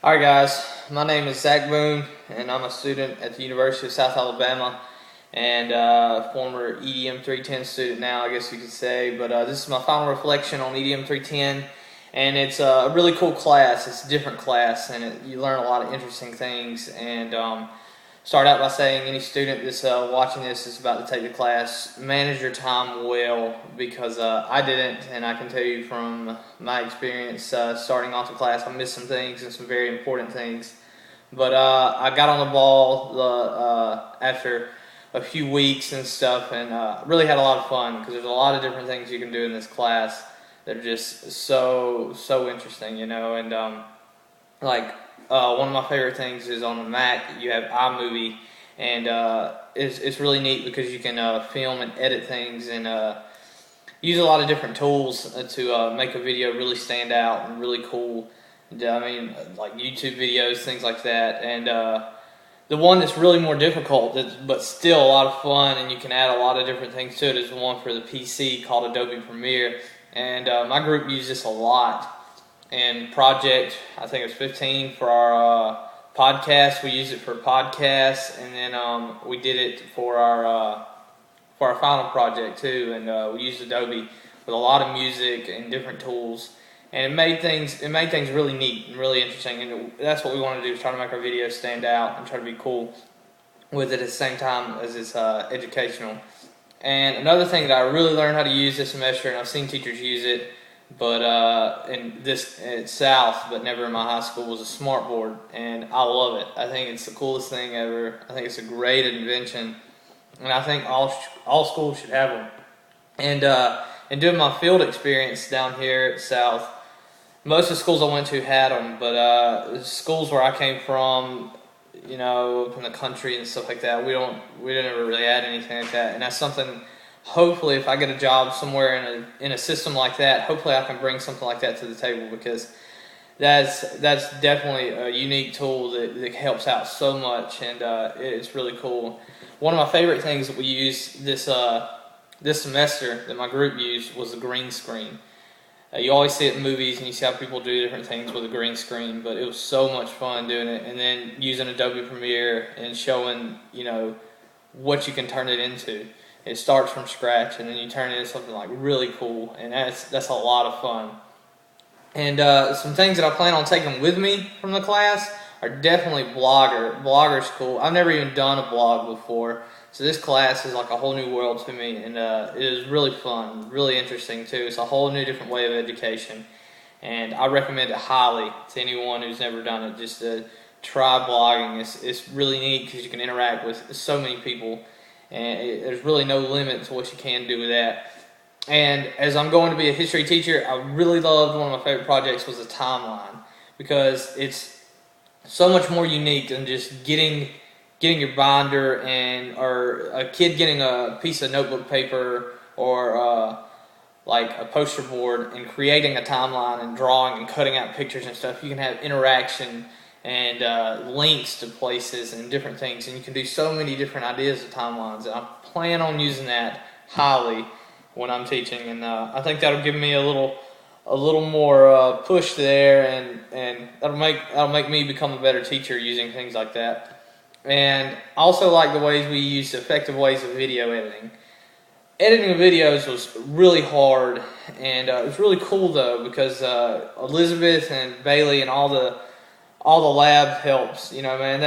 Alright guys, my name is Zach Boone and I'm a student at the University of South Alabama and former EDM 310 student now, I guess you could say. But this is my final reflection on EDM 310, and it's a really cool class. It's a different class and you learn a lot of interesting things. And start out by saying any student that's watching this is about to take the class, manage your time well, because I didn't, and I can tell you from my experience starting off the class, I missed some things and some very important things. But I got on the ball after a few weeks and stuff, and really had a lot of fun because there's a lot of different things you can do in this class that are just so interesting, and one of my favorite things is on the Mac, you have iMovie, and it's really neat because you can film and edit things and use a lot of different tools to make a video really stand out and really cool. I mean, like YouTube videos, things like that. And the one that's really more difficult, but still a lot of fun, and you can add a lot of different things to it, is the one for the PC called Adobe Premiere. And my group used this a lot. And project, I think it was 15 for our podcast. We used it for podcasts, and then we did it for our final project too. And we used Adobe with a lot of music and different tools, and it made things really neat and really interesting. And that's what we want to do: is try to make our videos stand out and try to be cool with it at the same time as it's educational. And another thing that I really learned how to use this semester, and I've seen teachers use it, but at South, but never in my high school, was a smartboard, and I love it. I think it's the coolest thing ever. I think it's a great invention, and I think all schools should have them. And doing my field experience down here at South, most of the schools I went to had them, but schools where I came from, up in the country and stuff like that, we didn't ever really add anything like that, and that's something. Hopefully, if I get a job somewhere in a system like that, hopefully I can bring something like that to the table, because that's definitely a unique tool that helps out so much, and it's really cool. One of my favorite things that we used this semester that my group used was the green screen. You always see it in movies and you see how people do different things with a green screen, but it was so much fun doing it, and then using Adobe Premiere and showing what you can turn it into. It starts from scratch, and then you turn it into something like really cool, and that's a lot of fun. And some things that I plan on taking with me from the class are definitely Blogger. Blogger's cool. I've never even done a blog before, so this class is like a whole new world to me, and it is really fun, really interesting too. It's a whole new different way of education, and I recommend it highly to anyone who's never done it. Just to try blogging. It's really neat because you can interact with so many people, and there's really no limit to what you can do with that. And as I'm going to be a history teacher, I really loved, one of my favorite projects was a timeline, because it's so much more unique than just getting your binder or a kid getting a piece of notebook paper or like a poster board and creating a timeline and drawing and cutting out pictures and stuff. You can have interaction and links to places and different things, and you can do so many different ideas of timelines, and I plan on using that highly when I'm teaching, and I think that'll give me a little more push there, and that'll make me become a better teacher using things like that. And I also like the ways we use effective ways of video editing. Editing videos was really hard, and it was really cool though, because Elizabeth and Bailey and all the lab helps, man,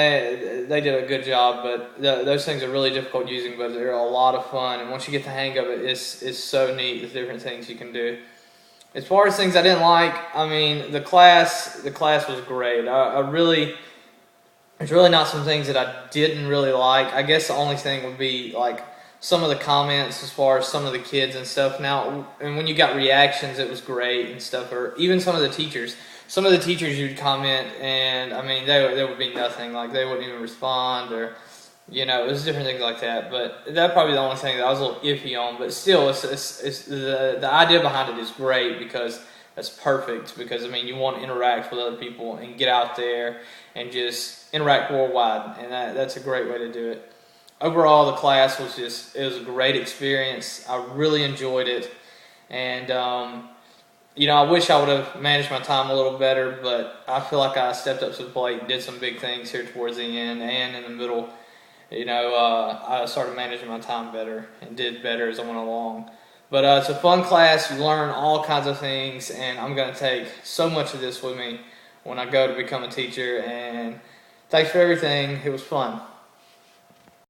they did a good job, but those things are really difficult using, but they're a lot of fun, and once you get the hang of it, it's so neat, the different things you can do. As far as things I didn't like, I mean, the class was great. There's really not some things that I didn't really like. I guess the only thing would be like some of the comments as far as some of the kids and stuff. Now, and when you got reactions, it was great and stuff, or even some of the teachers. Some of the teachers you'd comment, and I mean, there would be nothing, like they wouldn't even respond, or it was different things like that. But that's probably the only thing that I was a little iffy on. But still, it's the idea behind it is great, because that's perfect. Because I mean, you want to interact with other people and get out there and just interact worldwide, and that's a great way to do it. Overall, the class it was a great experience. I really enjoyed it, and I wish I would have managed my time a little better, but I feel like I stepped up to the plate and did some big things here towards the end and in the middle. I started managing my time better and did better as I went along. But it's a fun class. You learn all kinds of things, and I'm going to take so much of this with me when I go to become a teacher. And thanks for everything. It was fun.